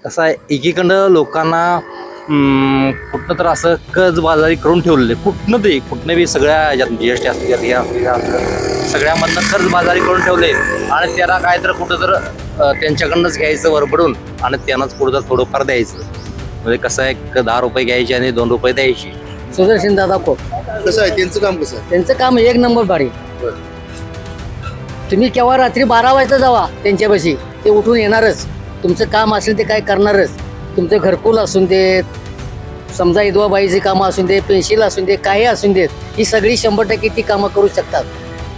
कसं आहे, एकीकडं लोकांना कुठनं तर असं कर्जबाजारी करून ठेवलेले, कुठनं बी सगळ्या ह्याच्यात GST असतील, हे असतील, सगळ्यामधनं कर्जबाजारी करून ठेवले आणि त्याला काय तर कुठं तर त्यांच्याकडनंच घ्यायचं वरबडून आणि त्यांनाच कुठं तर थोडंफार द्यायचं. म्हणजे कसं आहे, 10 रुपये घ्यायचे आणि 2 रुपये द्यायची. सुदर्शन दादा खोत कसं आहे त्यांचं काम कसं आहे? त्यांचं काम एक नंबर भारी. तुम्ही केव्हा रात्री 12 वाजता जावा त्यांच्यापाशी, ते उठून येणारच. तुमचं काम असेल ते काय करणारच. तुमचं घरकुल असून देत, समजा विधवाबाईची कामं असून देत, पेन्शिल असून देत, काही असून देत, ही सगळी 100% ती कामं करू शकतात.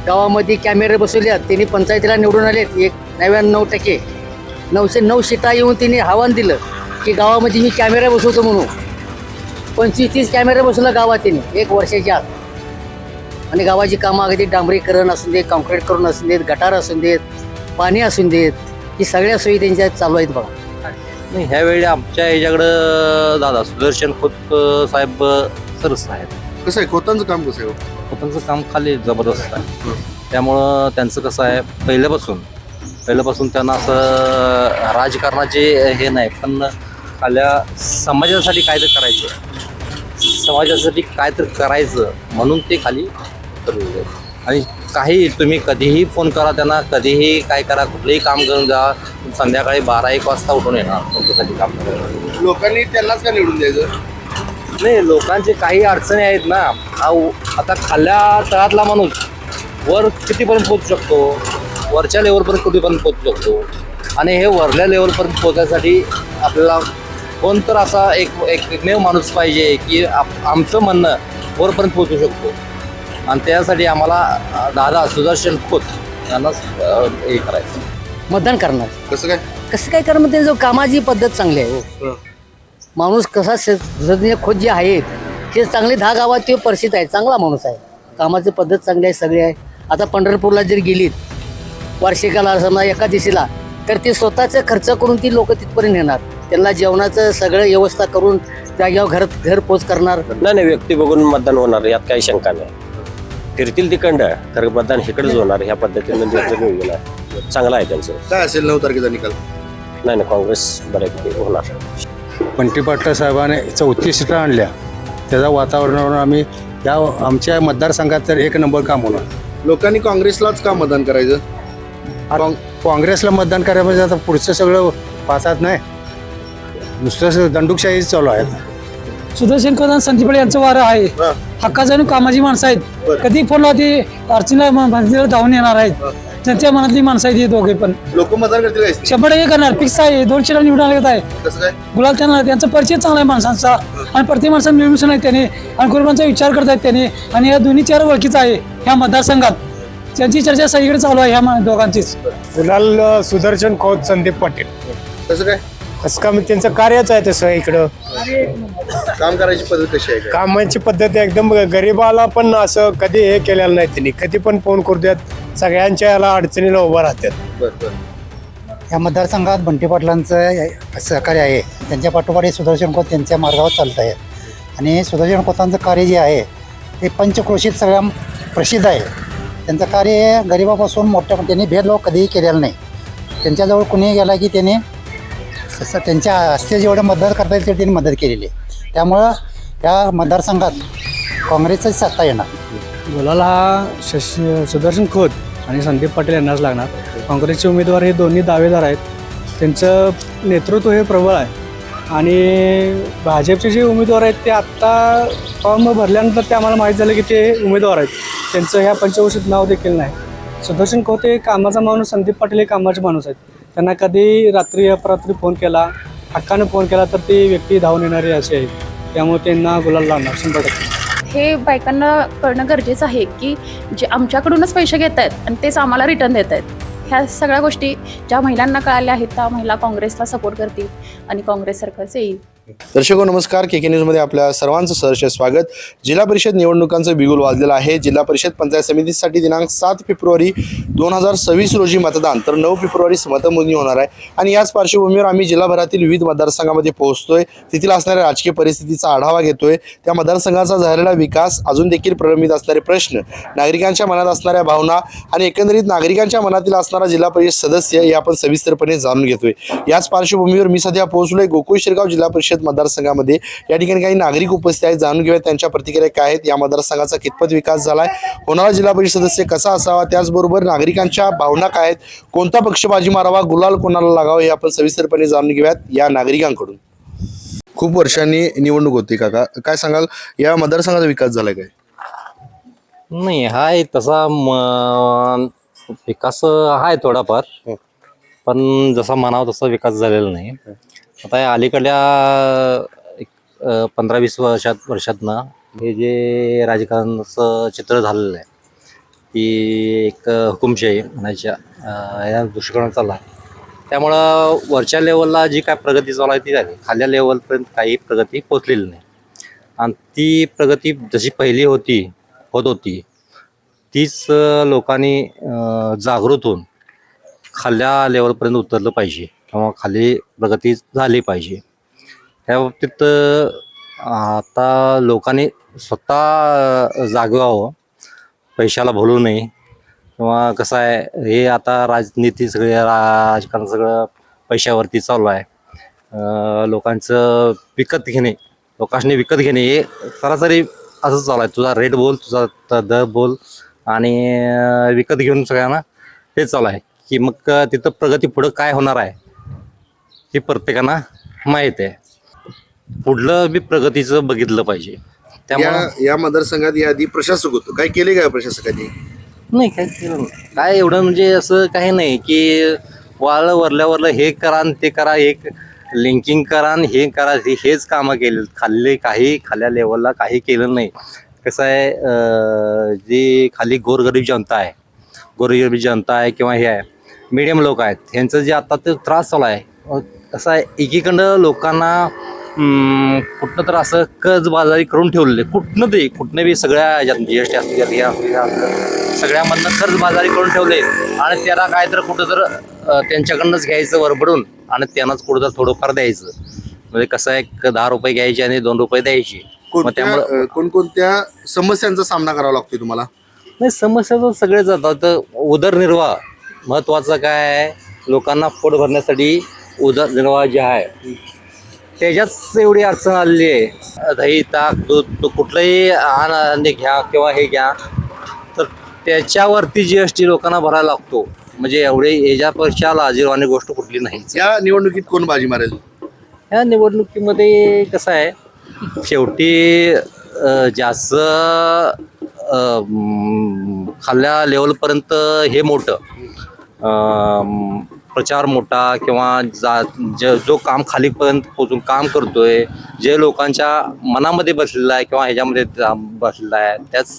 गावामध्ये कॅमेरे बसवल्यात, त्यांनी पंचायतीला निवडून आलेत 99%. 909 सीटा येऊन त्यांनी आव्हान दिलं की गावामध्ये मी कॅमेरा बसवतो म्हणून. 25-30 कॅमेरे बसवला गावात त्यांनी 1 वर्षाच्या आत. आणि गावाची कामं अगदी डांबरीकरण असून देत, कॉन्क्रीट करून असून देत, गटार असून देत, पाणी असून देत, ही सगळ्या सोयी त्यांच्या चालू आहेत बघा. नाही, ह्यावेळी आमच्या ह्याच्याकडं दादा सुदर्शन खोत साहेब सरस आहेत. कसं आहे खोतांचं काम कसं आहे? खोतांचं काम खाली जबरदस्त आहे. त्यामुळं त्यांचं कसं आहे, पहिल्यापासून त्यांना असं राजकारणाचे हे नाही, पण खाल्या समाजासाठी काय तर करायचं म्हणून ते खाली ठरवले. आणि काही तुम्ही कधीही फोन करा त्यांना, कधीही काय करा, कुठलंही काम करून जा, संध्याकाळी 12-1 वाजता उठून येणार तुमच्यासाठी काम करायला. लोकांनी त्यांनाच का निवडून द्यायचं? नाही, लोकांचे काही अडचणी आहेत ना. आता खाल्ल्या तळातला माणूस वर कितीपर्यंत पोहोचू शकतो, वरच्या लेवलपर्यंत कुठेपर्यंत पोहोचू शकतो. आणि हे वरल्या लेवलपर्यंत पोहोचायसाठी आपल्याला कोण तर असा एकमेव माणूस पाहिजे की आमचं म्हणणं वरपर्यंत पोहोचू शकतो. आणि त्यासाठी आम्हाला दादा सुदर्शन खोत यांनाच हे करायचं. मतदान करणार. कसं काय करणार, त्यांचं कामाची पद्धत चांगली आहे. हो, माणूस कसा सुदर्शन खोत जे आहे ते चांगले 10 गावात ते परिचित आहे, चांगला माणूस आहे. कामाची पद्धत चांगली आहे, सगळी आहे. आता पंढरपूरला जर गेलीत वार्षिकाला, समजा एकादशीला, तर ते स्वतःचा खर्च करून ती लोक तिथपर्यंत येणार. त्यांना जेवणाचं सगळं व्यवस्था करून जाग्यावर घर पोच करणार. नाही, व्यक्ती बघून मतदान होणार, यात काही शंका नाही. फिरतील तिकडं तर मतदान इकडेच होणार. ह्या पद्धतीने नियोजन आहे, चांगलं आहे त्यांचं. काय असेल 9 तारखेचा निकाल? नाही, काँग्रेस बऱ्यापैकी होणार. बंटी पाटील साहेबांनी 34 सीटा आणल्या, त्याच्या वातावरणावर आम्ही या आमच्या मतदारसंघात तर 1 नंबर काम होणार. लोकांनी काँग्रेसलाच का मतदान करायचं? काँग्रेसला मतदान करायला म्हणजे आता पुढचं सगळं पाहतात नाही, नुसतं दंडुकशाही चालू आहे. सुदर्शन खोत आणि संदीप पाटील यांचं वारं आहे. हक्काचं आणि कामाची माणसं आहेत. कधी फोन लावते अर्चना धावून येणार आहेत. त्यांच्या मनातली माणसं आहेत हे दोघे पण. लोक मतदान करतील काय? 100% करणार, फिक्स आहे. 200 निवडून आले आहे. कसं काय? गुलाल त्यांचा परिचय चांगला आहे माणसांचा, आणि प्रत्येक माणसाला मिळून आहेत त्याने, आणि कुटुंबांचा विचार करतायत त्याने. आणि या दोन्ही 4 ओळखीचा आहे ह्या मतदारसंघात. त्यांची चर्चा सगळीकडे चालू आहे ह्या दोघांचीच. गुलाल सुदर्शन खोत, संदीप पाटील. कसं काय? कसं काम त्यांचं कार्यच आहे तसं. इकडं काम करायची पद्धत कशी आहे? कामाची पद्धत एकदम गरीबाला पण असं कधी हे केलेलं नाही त्यांनी. कधी पण फोन करू द्यात, सगळ्यांच्या याला अडचणीला उभं राहतात. बरं. या मतदारसंघात बंटी पाटलांचं सहकार्य आहे. त्यांच्या पाठोपाठी सुदर्शन खोत त्यांच्या मार्गावर चालत आहेत. आणि सुदर्शन खोतांचं कार्य जे आहे ते पंचक्रोशीत सगळ्या प्रसिद्ध आहे. त्यांचं कार्य गरिबापासून मोठ्या, त्यांनी भेदभाव कधीही केलेला नाही. त्यांच्याजवळ कुणीही गेला की त्याने त्यांच्या हस्ते जेवढं मदत करता येईल तेवढी त्यांनी मदत केलेली आहे. त्यामुळं या मतदारसंघात काँग्रेसची सत्ता येणार. गुलाल हा सुदर्शन खोत आणि संदीप पाटील यांनाच लागणार. काँग्रेसचे उमेदवार हे दोन्ही दावेदार आहेत. त्यांचं नेतृत्व हे प्रबळ आहे. आणि भाजपचे जे उमेदवार आहेत ते आत्ता फॉर्म भरल्यानंतर ते आम्हाला माहीत झालं की ते उमेदवार आहेत. त्यांचं ह्या पंचवर्षीत नाव देखील नाही. सुदर्शन खोत हे कामाचा माणूस, संदीप पाटील हे कामाचे माणूस आहेत. त्यांना कधी रात्री अपरात्री फोन केला, हक्कानं फोन केला तर ती व्यक्ती धावून येणारी अशी आहे. त्यामुळे त्यांना गुलाल लागणार 100%. हे बायकांना कळणं गरजेचं आहे की जे आमच्याकडूनच पैसे घेत आहेत आणि तेच आम्हाला रिटर्न देत आहेत. ह्या सगळ्या गोष्टी ज्या महिलांना कळाल्या आहेत त्या महिला काँग्रेसला सपोर्ट करतील आणि काँग्रेस सरकारच येईल. दर्शको नमस्कार, के न्यूजमध्ये आपल्या सर्वांचं सहर्ष स्वागत. जिल्हा परिषद निवडणुकांचं बिगुल वाजलेलं आहे. जिल्हा परिषद पंचायत समितीसाठी दिनांक 7 फेब्रुवारी 2026 रोजी मतदान, तर 9 फेब्रुवारी मतमोजणी होणार आहे. आणि याच पार्श्वभूमीवर आम्ही जिल्हाभरातील विविध मतदारसंघामध्ये पोहोचतोय, तेथील असणाऱ्या राजकीय परिस्थितीचा आढावा घेतोय. त्या मतदारसंघाचा झालेला विकास, अजून देखील प्रलंबित असणारे प्रश्न, नागरिकांच्या मनात असणाऱ्या भावना आणि एकंदरीत नागरिकांच्या मनातील असणारा जिल्हा परिषद सदस्य हे आपण सविस्तरपणे जाणून घेतोय. याच पार्श्वभूमीवर मी सध्या पोहोचलोय गोकुळ शिरगाव जिल्हा परिषद मतदारसंघामध्ये. या ठिकाणी काही नागरिक उपस्थित आहेत, जाणून घेऊया त्यांच्या प्रतिक्रिया काय आहेत, या मतदारसंघाचा कितपत विकास झालाय, होणारा जिल्हा परिषद सदस्य कसा असावा, त्याचबरोबर नागरिकांच्या भावना काय आहेत, कोणता पक्षबाजी मारावा, गुलाल कोणाला लागावा, हे आपण सविस्तरपणे जाणून घेऊयात या नागरिकांकडून. खूप वर्षांनी निवडणूक होती काका, काय सांगाल, या मतदारसंघाचा विकास झालाय काय? नाही, हाय तसा विकास आहे थोडाफार, पण जसा म्हणावा तसा विकास झालेला नाही. आता या अलीकडल्या 15-20 वर्षातनं हे जे राजकारणाचं चित्र झालेलं आहे, की एक हुकुमशाही म्हणायच्या या दृष्टिकोनात चालला आहे. त्यामुळं वरच्या लेवलला जी काय प्रगती चालू आहे ती झाली, खाल्ल्या लेवलपर्यंत काही प्रगती पोचलेली नाही. आणि ती प्रगती जशी पहिली होत होती तीच लोकांनी जागृत होऊन खाल्ल्या लेवलपर्यंत उतरलं पाहिजे किंवा खाली प्रगती झाली पाहिजे. ह्या बाबतीत आता लोकांनी स्वतः जागवावं, पैशाला भुलू नये. किंवा कसं आहे, हे आता राजनीती सगळे राजकारण सगळं पैशावरती चालू आहे. लोकांचं विकत घेणे, लोकांनी विकत घेणे हे सरासरी असंच चालू आहे. तुझा रेट बोल, तुझा दर बोल, आणि विकत घेऊन सगळ्यांना हे चालू आहे. की मग तिथं प्रगती पुढं काय होणार आहे हे प्रत्येकांना माहीत आहे. पुढलं बी प्रगतीचं बघितलं पाहिजे. त्यामुळे या मतदारसंघात याआधी प्रशासक होतो, काय केले काय प्रशासकांनी? नाही, काय केलं नाही. काय एवढं म्हणजे असं काही नाही की वरल्यावरलं हे करा आणि ते करा, एक लिंकिंग करा आणि हे करा, हेच कामं केले. खाल्ल्या लेवलला काही केलं नाही. कसं आहे, जी खाली गोरगरीब जनता आहे किंवा हे आहे मीडियम लोक आहेत, ह्यांचं जे आता ते त्रास चालू आहे. कसं आहे, एकीकडं लोकांना कुठनं तर असं कर्जबाजारी करून ठेवलेले, कुठनं बी सगळ्या GST असतील, हे असतील, सगळ्यामधनं कर्जबाजारी करून ठेवले. आणि त्याला काय तर कुठं तर त्यांच्याकडनंच घ्यायचं वरबडून आणि त्यांनाच कुठं तर थोडंफार द्यायचं. म्हणजे कसं आहे, 10 रुपये घ्यायचे आणि 2 रुपये द्यायचे. कोणकोणत्या समस्यांचा सामना करावा लागतोय तुम्हाला? नाही, समस्या तर सगळेच जातात. उदरनिर्वाह महत्वाचं काय आहे, लोकांना पोट भरण्यासाठी उदरनिर्वाह जे आहे त्याच्याच एवढी अडचण आलेली आहे. दही, ताक, दूध कुठलंही आणि घ्या किंवा हे घ्या तर त्याच्यावरती GST लोकांना भरायला लागतो. म्हणजे एवढे याच्यापेक्षा लाजिरवाणी गोष्ट कुठली नाही. या निवडणुकीत कोण बाजी मारेल? ह्या निवडणुकीमध्ये कसं आहे, शेवटी जास्त खाल्ल्या लेवलपर्यंत हे मोठं प्रचार मोठा किंवा जो काम खालीपर्यंत पोचून काम करतोय, जे लोकांच्या मनामध्ये बसलेलं आहे किंवा ह्याच्यामध्ये बसलेलं आहे, त्याच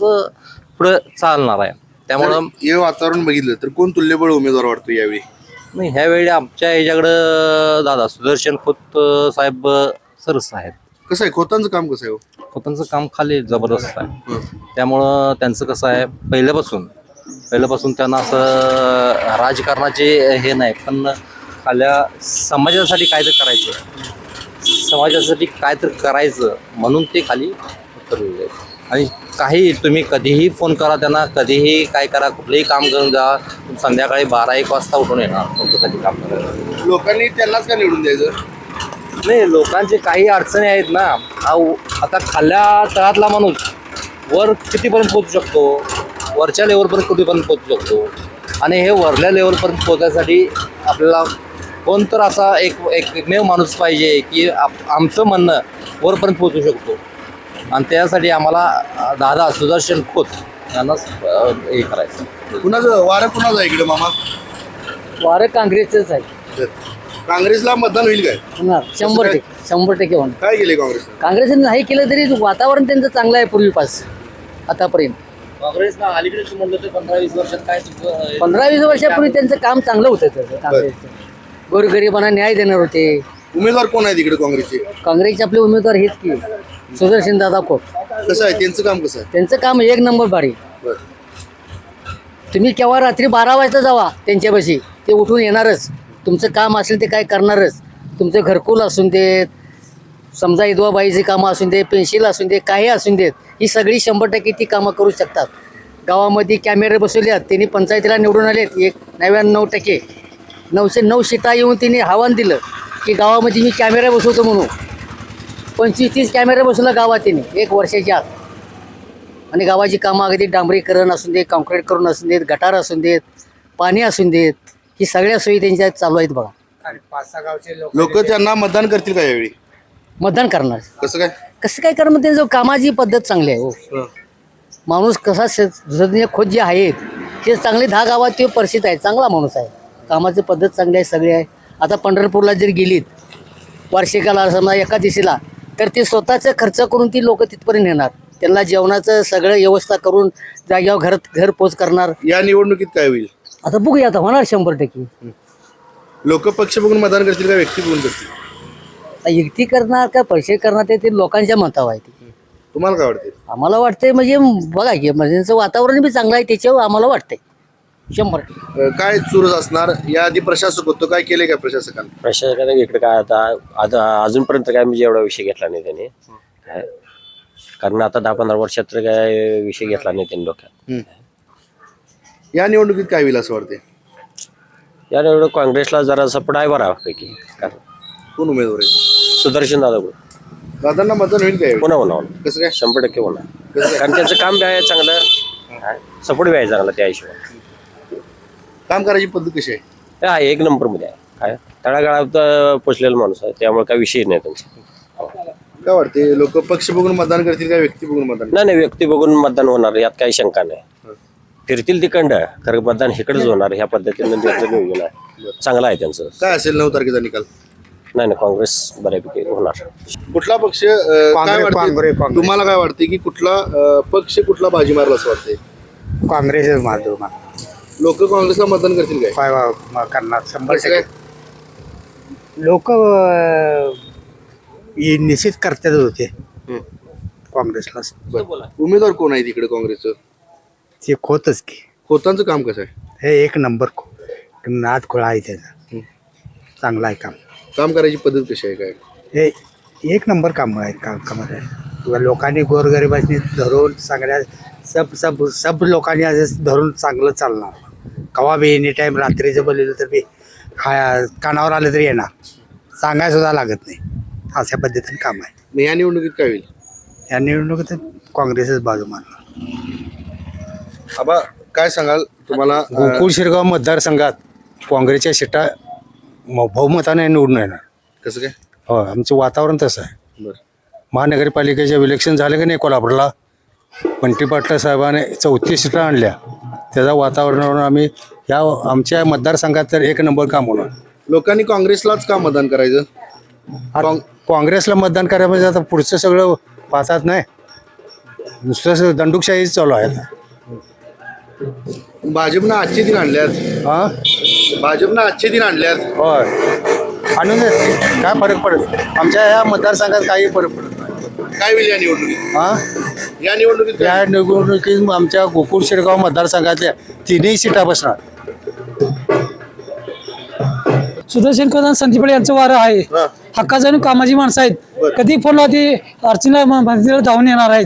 पुढं चालणार आहे. त्यामुळं हे वातावरण बघितलं तर कोण तुल्यबळ उमेदवार वाटतो यावेळी? नाही, ह्यावेळी आमच्या ह्याच्याकडं दादा सुदर्शन खोत साहेब सरस आहेत. कसं आहे खोतांचं काम, कसं आहे? खोतांचं काम खाली जबरदस्त आहे. त्यामुळं त्यांचं कसं आहे, पहिल्यापासून त्यांना असं राजकारणाचे हे नाही, पण खाल्या समाजासाठी काय तर करायचं म्हणून ते खाली उतरलेले आहेत. आणि काही तुम्ही कधीही फोन करा त्यांना, कधीही काय करा, कुठलंही काम करून जा, संध्याकाळी 12-1 वाजता उठून येणार तुमच्यासाठी काम करायला. लोकांनी त्यांनाच का निवडून द्यायचं? नाही, लोकांचे काही अडचणी आहेत ना. आता खाल्ल्या तळातला माणूस वर कितीपर्यंत पोहोचू शकतो, वरच्या लेवलपर्यंत कुठेपर्यंत पोहोचू शकतो. आणि हे वरल्या लेवलपर्यंत पोहोचण्यासाठी आपल्याला कोणतर असा एकमेव माणूस पाहिजे की आमचं म्हणणं वरपर्यंत पोहोचू शकतो. आणि त्यासाठी आम्हाला दादा सुदर्शन खोत यांनाच हे करायचं. कुणाचं वारं कुणाचं आहे इकडे मामा? वारं काँग्रेसच आहे. काँग्रेसला मतदान होईल काय? होणार 100% होणार. काय केले काँग्रेस? काँग्रेसने नाही केलं तरी वातावरण त्यांचं चांगलं आहे पूर्वीपास आतापर्यंत. काँग्रेसनं अलीकडेच म्हणलं तर 15-20 वर्षात काय 15-20 वर्षापूर्वी त्यांचं काम चांगलं होतं. त्याचं काँग्रेसचं गोरगरिबांना न्याय देणार होते, उमेदवार कोण आहेत इकडे काँग्रेसचे? काँग्रेसचे आपले उमेदवार हेच की सुदर्शन दादा खोत. कसं आहे त्यांचं काम कसं आहे? त्यांचं काम एक नंबर भारी. बरं. तुम्ही केव्हा रात्री 12 वाजता जावा त्यांच्यापाशी, ते उठून येणारच. तुमचं काम असेल ते काय करणारच. तुमचं घरकुल असून देत, समजा विधवाबाईची कामं असून देत, पेन्शिल असून देत, काही असून देत, ही सगळी 100% ती कामं करू शकतात. गावामध्ये कॅमेरे बसवले आहेत, त्यांनी पंचायतीला निवडून आलेत 99%. 909 सीटा येऊन त्यांनी आव्हान दिलं की गावामध्ये मी कॅमेरा बसवतो म्हणून. 25-30 कॅमेरे बसवला गावात त्यांनी 1 वर्षाच्या आत. आणि गावाची कामं अगदी डांबरीकरण असून देत, कॉन्क्रीट करून असून देत, गटार असून देत, पाणी असून देत, ही सगळ्या सोयी त्यांच्या चालू आहेत बघा. लोक त्यांना मतदान करतील का यावेळी? मतदान करणार. कसं काय? कसं काय करणार? त्यांचं कामाची पद्धत चांगली आहे. हो, माणूस कसा खोत जे आहेत ते चांगले 10 गावात ते परिचित आहे. चांगला माणूस आहे, कामाची पद्धत चांगली आहे, सगळे आहे. आता पंढरपूरला जर गेलीत वार्षिकाला समजा एकादशीला, तर ते स्वतःचा खर्च करून ती लोक तिथपर्यंत येणार. त्यांना जेवणाचं सगळं व्यवस्था करून जाग्यावर घर पोच करणार. या निवडणुकीत काय होईल? आता बघूया, आता होणार 100%. लोक पक्ष बघून मतदान करतील का व्यक्ती बघून करतील? आता युक्ती करणार का पैसे करणार ते लोकांच्या मतावर आहे. तुम्हाला काय वाटते? आम्हाला वाटतंय म्हणजे बघा की म्हणजे त्यांचं वातावरण बी चांगलं आहे, त्याच्यावर आम्हाला वाटतंय 100%. काय चुरस असणार? या आधी प्रशासक होतो, काय केले काय प्रशासकांनी? प्रशासकाने इकडे काय आता अजूनपर्यंत काय म्हणजे एवढा विषय घेतला नाही त्यांनी. काय कारण आता 10-15 वर्षात तर काय विषय घेतला नाही त्यांनी डोक्यात. या निवडणुकीत काय होईल असं वाटते? या एवढं काँग्रेसला जरा सपोर्ट आहे बऱ्यापैकी. कारण कोण उमेदवार आहे? सुदर्शन दादा दादांना मतदान होईल काय? होणार कसं काय? 100% होणार. कारण त्यांचं काम बी आहे चांगलं, सपोर्ट बी आहे चांगला. त्या हिशोबाने काम करायची पद्धत कशी आहे? ते आहे 1 नंबरमध्ये आहे. काय तळागाळात पोचलेला माणूस आहे, त्यामुळे काय विषय नाही त्यांचा. काय वाटते? लोक पक्ष बघून मतदान करतील का व्यक्ती बघून मतदान? नाही व्यक्ती बघून मतदान होणार, यात काही शंका नाही. फिरतील तिकडं खरं मतदान इकडेच होणार. ह्या पद्धतीने त्यांचं नियोजन आहे, चांगलं आहे त्यांचं. काय असेल 9 तारखेचा निकाल? नाही काँग्रेस बऱ्यापैकी होणार. कुठला पक्ष काय वाटते तुम्हाला? काय वाटते की कुठला पक्ष कुठला बाजी मारला असं वाटते? काँग्रेस माधव लोक काँग्रेसला मतदान करतील काय? करणार कसं काय? लोक निश्चित करतात होते काँग्रेसला. उमेदवार कोण आहे तिकडे काँग्रेसचं? ते खोतच की. खोतांचं काम कसं आहे? हे 1 नंबर नाद खोळा आहे त्याचा, चांगला आहे काम. काम करायची पद्धत कशी आहे काय? हे 1 नंबर काम आहे. कामात आहे किंवा लोकांनी गोरगरिबांनी धरून सगळ्या सब लोकांनी असं धरून चांगलं चालणार. कवा बी एनी टाईम रात्रीचं बोललेलं तर बी कानावर आलं तरी येणार, सांगायला सुद्धा लागत नाही. अशा पद्धतीने काम आहे. मग या निवडणुकीत काय होईल? या निवडणुकीत काँग्रेसच बाजू मारणार. आबा काय सांगाल? तुम्हाला गोकुळ शिरगाव मतदारसंघात काँग्रेसच्या सीटा बहुमताने निवडून येणार. कसं काय? हो, आमचं वातावरण तसं आहे. बरं. महानगरपालिकेचे इलेक्शन झाले की नाही कोल्हापूरला, बंटी पाटील साहेबांनी 34 सीटा आणल्या. त्याच्या वातावरणावरून आम्ही या आमच्या मतदारसंघात तर 1 नंबर काम होणार. लोकांनी काँग्रेसलाच का मतदान करायचं? काँग्रेसला मतदान करायला म्हणजे आता पुढचं सगळं पाहतात नाही, नुसतं दंडुकशाही चालू आहे आता. भाजपनं आजचे दिन आणल्यात. हां, भाजपनं आजचे दिन आणल्यात. होय, आणून देत. काय फरक पडत आमच्या या मतदारसंघात काही फरक पडत नाही. काय होईल या निवडणुकीत? हां, या निवडणुकीत काय? या निवडणुकीत आमच्या गोकुळ शिरगाव मतदारसंघातल्या 3ही सीटा बसणार. सुदर्शन खोत आणि संदीप पाटील यांचं वारं आहे. हक्काचं आणि कामाची माणसं आहेत. कधी फोन लावते अर्चना मंदिराला धावून येणार आहेत.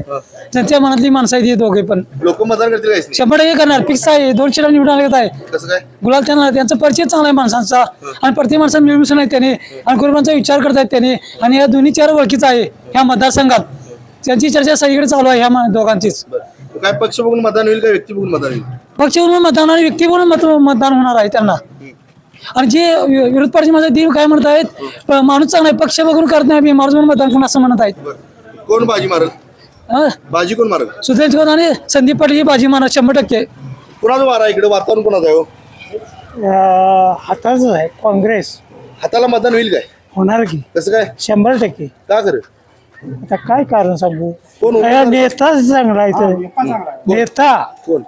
त्यांच्या मनातली माणसं आहेत हे दोघे पण. लोक मतदान करतील काय? 100% करणार, फिक्स आहे. 200 ला निवडून आले आहे. कसं काय? गुलाल त्यांचा परिचय चांगला आहे माणसांचा, आणि प्रत्येक माणसाला मिळून आहेत त्याने, आणि गरिबांचा विचार करतायत त्याने, आणि या दोन्ही 4 ओळखीचा आहे ह्या मतदारसंघात. त्यांची चर्चा सगळीकडे चालू आहे ह्या दोघांचीच. काय पक्ष बघून मतदान होईल का व्यक्ती बघून मतदान होईल? पक्ष म्हणून मतदान आणि व्यक्ती म्हणून मतदान होणार आहे त्यांना. आणि जे विरोध पक्षाचे माझे देव काय म्हणत आहेत, माणूस चांगला आहे, पक्ष बघून करत नाही, माणूस म्हणून मतदान करून असं म्हणत आहेत. कोण बाजी मारल? बाजी कोण मारल? सुदर्शन खोत आणि संदीप पाटील ही बाजी मारणार 100%. कुणाचं वारा इकडे? वातावरण कोणाचं आहे हो? हाताच आहे काँग्रेस. हाताला मतदान होईल काय? होणार की कसं काय? 100%. का कर? आता काय कारण सांगू, कोण उमेदवार? नेताच चांगला आहे. नेता कोण?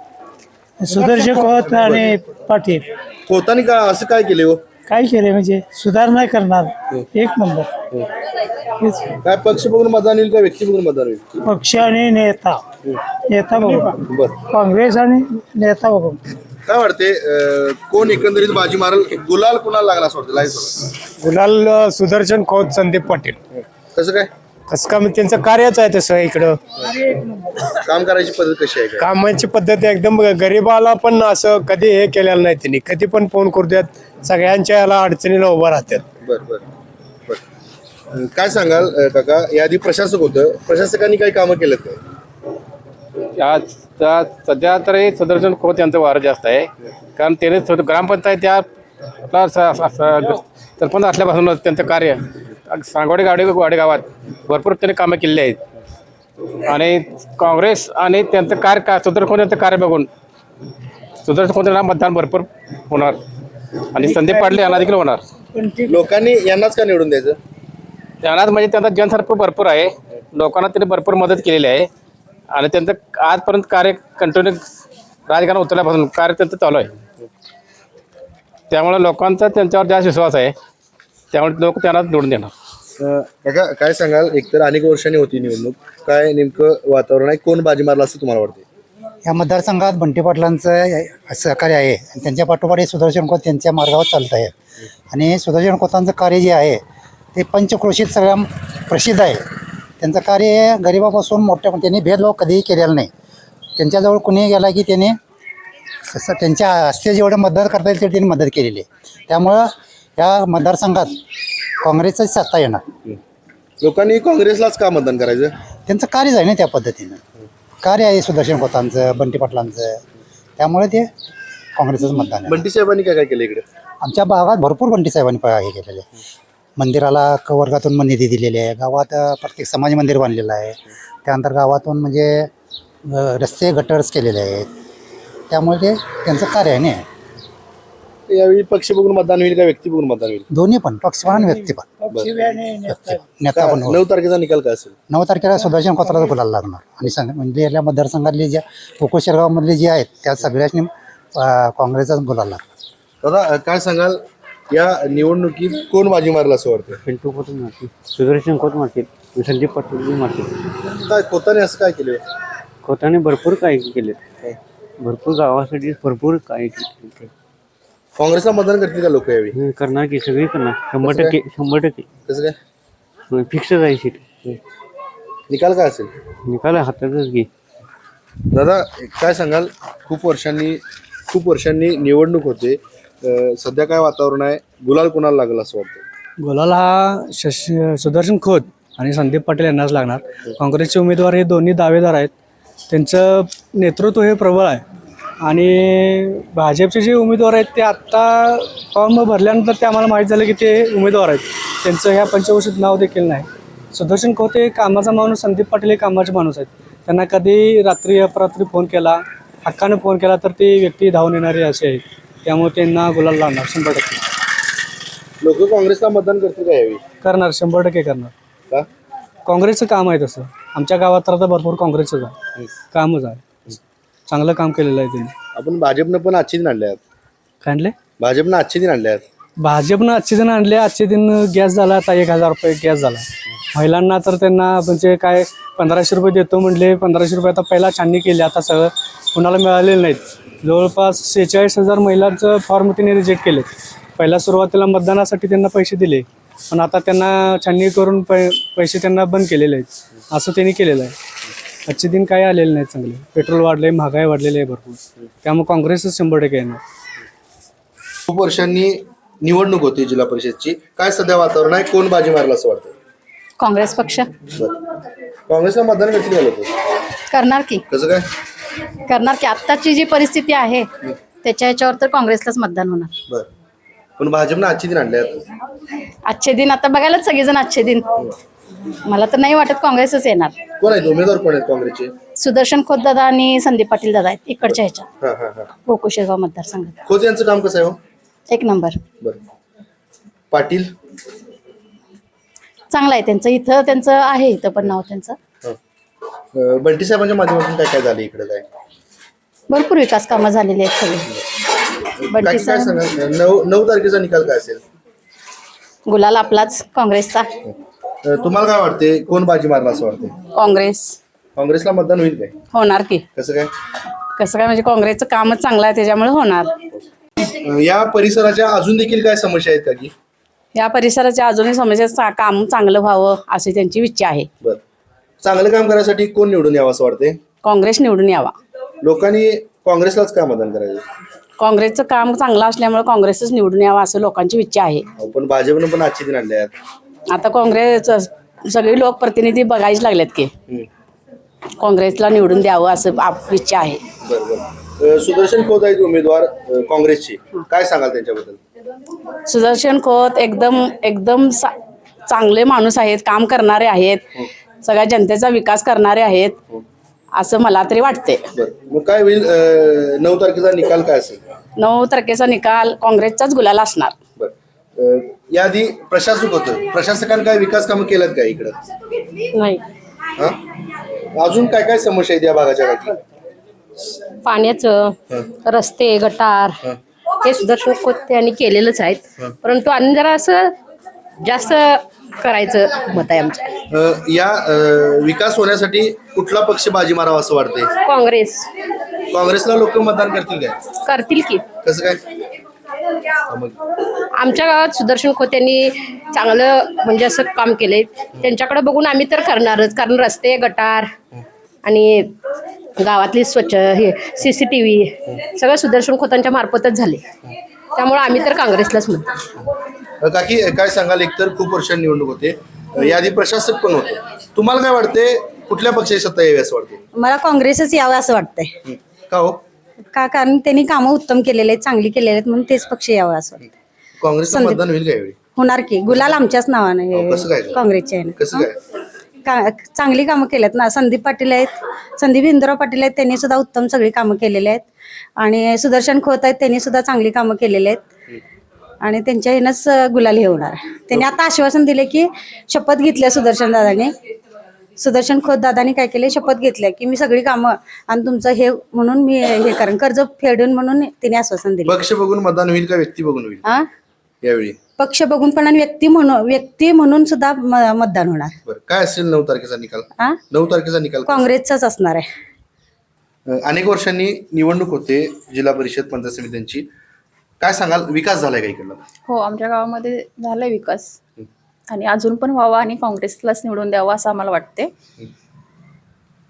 सुदर्शन खोत आणि पाटील. होतानी का असं काय केले हो? काय केले म्हणजे सुधारणा करणार एक नंबर हेच. काय पक्ष बघून मतदान होईल का व्यक्ती बघून मतदान होईल? पक्ष आणि नेता नेता बघून बर काँग्रेस आणि नेता बघून काय वाटते कोण एकंदरीत बाजी मारल? गुलाल कुणाला लागला असं वाटतं लाईव्ह बघा. गुलाल सुदर्शन खोत संदीप पाटील कसं काय कसं का त्यांचं कार्यच आहे तसं इकडं काम करायची पद्धत कशी आहे काय? कामाची पद्धत एकदम गरीबाला पण असं कधी हे केलेलं नाही त्यांनी कधी पण फोन करू देत सगळ्यांच्या याला अडचणीला उभं राहतात. बर बर बर काय सांगाल काका याआधी प्रशासक होतं प्रशासकांनी काही कामं केलं काय? सध्या तर हे सुदर्शन खोत यांचं वारं जास्त आहे कारण त्याने ग्रामपंचायत या सरपंच असल्यापासूनच त्यांचं कार्य सांगवाडी गावात भरपूर त्यांनी कामं केलेली आहेत आणि काँग्रेस आणि त्यांचं कार्य सुदर्शन खोत यांचं कार्य बघून सुदर्शन खोत यांना मतदान भरपूर होणार आणि संदीप पाटील यांना देखील होणार. लोकांनी यांनाच का निवडून द्यायचं? त्यांनाच म्हणजे त्यांचा जनसंपर्क भरपूर आहे लोकांना त्यांनी भरपूर मदत केलेली आहे आणि त्यांचं आजपर्यंत कार्य कंटिन्यू राजकारण उतरल्यापासून कार्य त्यांचं चालू आहे त्यामुळे लोकांचा त्यांच्यावर जास्त विश्वास आहे त्यामुळे लोक त्यांना निवडून देणार. काका काय सांगाल एकतर अनेक वर्षांनी होती निवडणूक काय नेमकं वातावरण आहे कोण बाजी मारला असं तुम्हाला वाटते? या मतदारसंघात बंटी पाटलांचं सहकार्य आहे आणि त्यांच्या पाठोपाठ हे सुदर्शन खोत त्यांच्या मार्गावर चालत आहेत. आणि सुदर्शन खोतांचं कार्य जे आहे ते पंचक्रोशीत सगळ्या प्रसिद्ध आहे. त्यांचं कार्य गरिबापासून मोठ्या त्यांनी भेदभाव कधीही केलेला नाही. त्यांच्याजवळ कुणीही गेला की त्याने त्यांच्या हस्ते जेवढं मदत करता येईल ते त्यांनी मदत केलेली आहे. त्यामुळं या मतदारसंघात काँग्रेसच सत्ता येणार. लोकांनी काँग्रेसलाच का मतदान करायचं? त्यांचं कार्यच आहे ना त्या पद्धतीनं कार्य आहे सुदर्शन खोतांचं बंटी पाटलांचं त्यामुळे ते काँग्रेसच मतदान आहे. बंटी साहेबांनी काय काय केलं इकडे? आमच्या भागात भरपूर बंटी साहेबांनी हे केलेले आहे. मंदिराला वर्गातून निधी दिलेले आहे. गावात प्रत्येक समाज मंदिर बांधलेलं आहे. त्यानंतर गावातून म्हणजे रस्ते गटर्स केलेले आहेत. त्यामुळे ते त्यांचं कार्य आहे ना. यावेळी पक्ष बघून मतदान होईल का व्यक्ती बघून मतदान होईल? दोन्ही पण पक्ष पण आणि व्यक्ती पण नेता पण. 9 तारखेचा निकाल काय असेल? 9 तारखेला सुदर्शन खोताला गुलाल लागणार आणि म्हणजे या मतदारसंघातले ज्या कोकोशेरगावमधले जे आहेत त्या सगळ्यांनी काँग्रेसचाच गुलाल लागणार. दादा काय सांगाल या निवडणुकीत कोण बाजी मारला असं वाटतं? पिंटू खोत मारतील सुदर्शन खोत मारतील संदीप पाटील मारतील. काय खोताने असं काय केलं? खोताने भरपूर काय केले भरपूर गावासाठी भरपूर काय केले. काँग्रेसला मतदान करतील का लोक यावेळी? करणार की सगळी करणार 100%. 100% कसं काय फिक्सच आहे सीट. निकाल काय असेल? निकाल हातातच घे. दादा काय सांगाल खूप वर्षांनी निवडणूक होते सध्या काय वातावरण आहे गुलाल कोणाला लागलं असं वाटतं? गुलाल हा सुदर्शन खोत आणि संदीप पाटील यांनाच लागणार. काँग्रेसचे उमेदवार हे दोन्ही दावेदार आहेत. त्यांचं नेतृत्व हे प्रबळ आहे आणि भाजपचे जे उमेदवार आहेत ते आत्ता फॉर्म भरल्यानंतर ते आम्हाला माहीत झालं की ते उमेदवार आहेत. त्यांचं ह्या पंचवर्षीत नाव देखील नाही. सुदर्शन खोत हे कामाचा माणूस संदीप पाटील हे कामाचे माणूस आहेत. त्यांना कधी रात्री अपरात्री फोन केला हक्काने फोन केला तर ती व्यक्ती धावून येणारी असे आहेत. त्यामुळे त्यांना गुलाल लागणार 100%. लोक काँग्रेसला मतदान करतील का यावेळी? करणार 100% करणार. का? काँग्रेसचं काम आहे तसं. आमच्या गावात तर आता भरपूर काँग्रेसच आहे कामच आहे. चांगलं काम केलेलं आहे त्यांनी. आपण भाजपनं पण आजचे दिन आणले आहेत. काय आणले? भाजपनं आजचे दिन आणले आहेत. भाजपनं आजचे दिन आणले. आजचे दिन गॅस झाला आता 1000 रुपये गॅस झाला. महिलांना तर त्यांना म्हणजे काय 1500 रुपये देतो म्हणले. 1500 रुपये आता पहिला छाननी केली आता सगळं कुणाला मिळालेलं नाहीत. जवळपास 46,000 महिलांचं फॉर्म त्यांनी रिजेक्ट केले. पहिल्या सुरुवातीला मतदानासाठी त्यांना पैसे दिले पण आता त्यांना छाननी करून पैसे त्यांना बंद केलेले आहेत असं त्यांनी केलेलं आहे. आजचे दिन काही आलेले नाहीत चांगले. पेट्रोल वाढले महागाई वाढलेली आहे भरपूर. त्यामुळे काँग्रेसच 100% येणार. खूप वर्षांनी निवडणूक होती जिल्हा परिषदची काय सध्या वातावरण आहे कोण बाजी मारला असं वाटतं? काँग्रेस पक्ष काँग्रेसला मतदान करतील का लोक? करणार की कसं काय? करणार की आत्ताची जी परिस्थिती आहे त्याच्या ह्याच्यावर तर काँग्रेसलाच मतदान होणार. बर पण भाजपनं आजचे दिन आणले आहेत. आजचे दिन आता बघायलाच सगळेजण आजचे दिन. मला तर नाही वाटत काँग्रेसच येणार. कोण आहेत उमेदवार कोण आहेत काँग्रेसचे? सुदर्शन खोत दादा आणि संदीप पाटील दादा आहेत इकडच्या ह्याच्या हा गोकुळशेगाव मतदारसंघात. खोत यांचं काम कसं आहे हो? 1 नंबर. बरं पाटील चांगलं आहे त्यांचं. इथं त्यांचं आहे इथं पण नाव त्यांचं. बंटी साहेबांच्या माध्यमातून काय काय झालं इकडे काय? भरपूर विकास कामं झालेली आहेत सगळी. काय सांगा 9 तारखेचा निकाल काय असेल? गुलाल आपलाच काँग्रेसचा. तुम्हाला काय वाटते, कोण बाजी मारला असं वाटते? काँग्रेसला मतदान होईल काय? होणार की. कसं काय? कसं काय म्हणजे काँग्रेसचं कामच चांगलं आहे त्याच्यामुळे होणार. या परिसराच्या अजून देखील काय समस्या आहेत का की? या परिसराच्या अजूनही समस्या काम चांगलं व्हावं अशी त्यांची इच्छा आहे. बर, चांगलं काम करायसाठी कोण निवडून यावं असं वाटते? काँग्रेस निवडून यावा. लोकांनी काँग्रेसलाच का मतदान करायचं? काँग्रेसचं काम चांगलं असल्यामुळे काँग्रेसच निवडून यावं असं लोकांची इच्छा आहे. पण भाजपनं पण आजचे दिन आणले आहेत. आता काँग्रेस सगळे लोकप्रतिनिधी बघायच लागलेत की काँग्रेसला निवडून द्यावं असं इच्छा आहे. बरोबर. सुदर्शन खोत आहेत उमेदवार काँग्रेसचे, काय सांगाल त्यांच्याबद्दल? सुदर्शन खोत एकदम चांगले माणूस आहेत, काम करणारे आहेत, सगळ्या जनतेचा विकास करणारे आहेत असं मला तरी वाटते. मग काय होईल 9 तारखेचा निकाल काय असेल? 9 तारखेचा निकाल काँग्रेसचाच गुलाल असणार. बरं, याआधी प्रशासक होतं, प्रशासकांनी काय विकास कामं केल्यात का इकडं? नाही. हा, अजून काय काय समस्या आहेत या भागाच्या काही? पाण्याचं, रस्ते, गटार हे सुदर्शन खोत यांनी केलेलंच आहेत, परंतु आणि जरा असं जास्त करायचं मत आहे आमचं. या विकास होण्यासाठी कुठला पक्ष बाजी मारावा असं वाटतंय? काँग्रेसला लोक मतदान करतील काय? करतील की. कसं काय? आमच्या गावात सुदर्शन खोत यांनी चांगलं म्हणजे असं काम केलंय, त्यांच्याकडे बघून आम्ही तर करणारच. कारण रस्ते, गटार आणि गावातली स्वच्छ हे CCTV सगळं सुदर्शन खोतांच्या मार्फतच झाले, त्यामुळे आम्ही तर काँग्रेसलाच म्हणतो. काकी काय सांगाल, एकतर खूप वर्ष निवडणूक होते, याआधी प्रशासक पण होते, तुम्हाला काय वाटते कुठल्या पक्षाची सत्ता यावी असं वाटते? मला काँग्रेसच यावं असं वाटतंय. का हो? कारण त्यांनी कामं उत्तम केलेले आहेत, चांगली केलेली आहेत, म्हणून तेच पक्ष यावं असं वाटतं. काँग्रेसचं मतदान होईल का यावेळी? होणार की. गुलाल आमच्याच नावानं कसं काय? काँग्रेसच्या आहे. कसं काय? चांगली कामं केलेत ना. संदीप पाटील आहेत, संदीप इंदुराव पाटील आहेत, त्यांनी सुद्धा उत्तम सगळी कामं केलेली आहेत. आणि सुदर्शन खोत आहेत, त्यांनी सुद्धा चांगली कामं केलेली आहेत आणि त्यांच्या ह्यानंच गुलाल हे होणार. त्यांनी आता आश्वासन दिले की शपथ घेतल्या सुदर्शन खोत दादानी काय केले, शपथ घेतल्या की मी सगळी कामं आणि तुमचं हे म्हणून मी हे करेन, कर्ज फेडून म्हणून त्यांनी आश्वासन दिले. पक्ष बघून मतदान होईल का व्यक्ती बघून होईल यावेळी? पक्ष बघून पण आणि व्यक्ती म्हणून सुद्धा मतदान होणार. बरं, काय असेल 9 तारखेचा निकाल? 9 तारखेचा निकाल काँग्रेसचाच असणार आहे. अनेक वर्षांनी निवडणूक होते जिल्हा परिषद पंचायत समित्यांची, काय सांगाल, विकास झालाय का इकडला? हो, आमच्या गावामध्ये झालाय विकास आणि अजून पण व्हावा आणि काँग्रेसलाच निवडून द्यावा असं आम्हाला वाटते.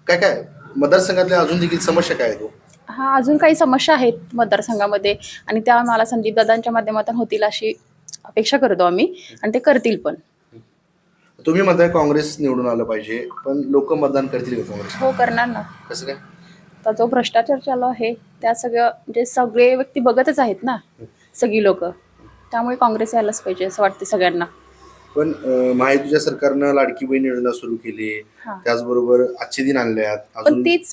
काय काय मतदारसंघातल्या अजून देखील समस्या काय आहेत? हा, अजून काही समस्या आहेत मतदारसंघामध्ये आणि त्या आम्हाला संदीप दादांच्या माध्यमातून होतील अशी अपेक्षा करतो आम्ही आणि ते करतील पण. तुम्ही म्हणताय काँग्रेस निवडून आलं पाहिजे, पण लोक मतदान करतील का काँग्रेस? हो, करणार ना. कसं काय? आता जो भ्रष्टाचार चालू आहे त्या म्हणजे सगळे व्यक्ती बघतच आहेत ना, सगळी लोक, त्यामुळे काँग्रेस यायलाच पाहिजे असं वाटते सगळ्यांना. पण महायुतीच्या सरकारनं लाडकी बहीण योजना सुरू केली, त्याचबरोबर आजचे दिन आणले आहेत. पण तीच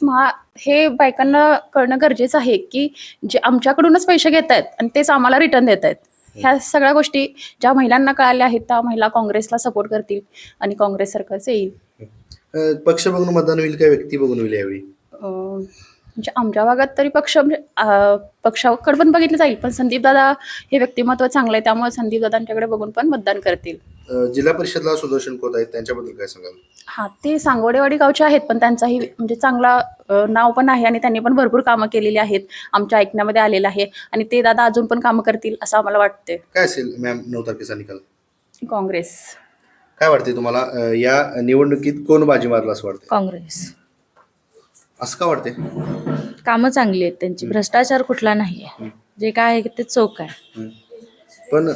हे बायकांना कळणं गरजेचं आहे की जे आमच्याकडूनच पैसे घेत आहेत आणि तेच आम्हाला रिटर्न देत आहेत. ह्या सगळ्या गोष्टी ज्या महिलांना कळाल्या आहेत त्या महिला काँग्रेसला सपोर्ट करतील आणि काँग्रेस सरकारचं येईल. पक्ष बघून मतदान होईल का व्यक्ती बघून होईल यावेळी? म्हणजे आमच्या भागात तरी पक्षाकडे पण बघितलं जाईल, पण संदीप दादा हे व्यक्तिमत्व चांगलं आहे त्यामुळे संदीप दादांच्याकडे बघून पण मतदान करतील. जिल्हा परिषदला सुदर्शन खोत आहेत, त्यांच्याबद्दल काय सांगाल? हा, ते सांगोडेवाडी गावचे आहेत, पण त्यांचाही म्हणजे चांगला नाव पण आहे आणि त्यांनी पण भरपूर कामं केलेली आहेत, आमच्या ऐकण्यामध्ये आलेलं आहे आणि ते दादा अजून पण कामं करतील असं आम्हाला वाटते. काय असेल मॅम 9 तारखेचा निकाल? काँग्रेस. काय वाटते तुम्हाला, या निवडणुकीत कोण बाजी मारला असं वाटतं? काँग्रेस. असं का वाटते? कामं चांगली आहेत त्यांची, भ्रष्टाचार कुठला नाहीये, जे काय आहे ते चोख आहे. पण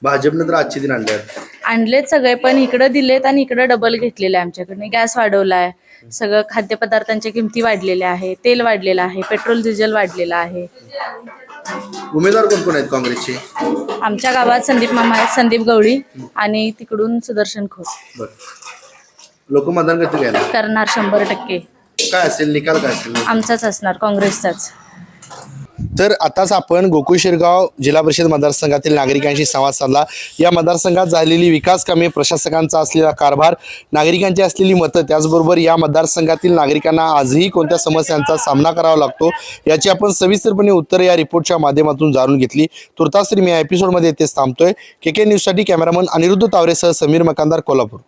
भाजपनं तर आजचे दिन आणलेत सगळे, पण इकडं दिलेत आणि इकडं डबल घेतलेलं आहे. आमच्याकडनं गॅस वाढवलाय, सगळं खाद्यपदार्थांच्या किमती वाढलेल्या आहे, तेल वाढलेलं आहे, पेट्रोल डिझेल वाढलेलं आहे. उमेदवार कोण कोण आहेत काँग्रेसचे? आमच्या गावात संदीप मामा आहेत, संदीप गवळी, आणि तिकडून सुदर्शन खोत. बरं, लोक मतदान करतील काय? करणार 100%. काय असेल निकाल, काय असेल? आमचाच असणार, काँग्रेसचाच. तर आताच आपण गोकुळ शिरगाव जिल्हा परिषद मतदारसंघातील नागरिकांशी संवाद साधला. या मतदारसंघात झालेली विकास कामे, प्रशासकांचा असलेला कारभार, नागरिकांची असलेली मतं, त्याचबरोबर या मतदारसंघातील नागरिकांना आजही कोणत्या समस्यांचा सामना करावा लागतो याची आपण सविस्तरपणे उत्तर या रिपोर्टच्या माध्यमातून जाणून घेतली. तुर्तास मी या एपिसोडमध्ये येथेच थांबतोय. KK न्यूजसाठी कॅमेरामन अनिरुद्ध तावरेसह समीर मकानदार, कोल्हापूर.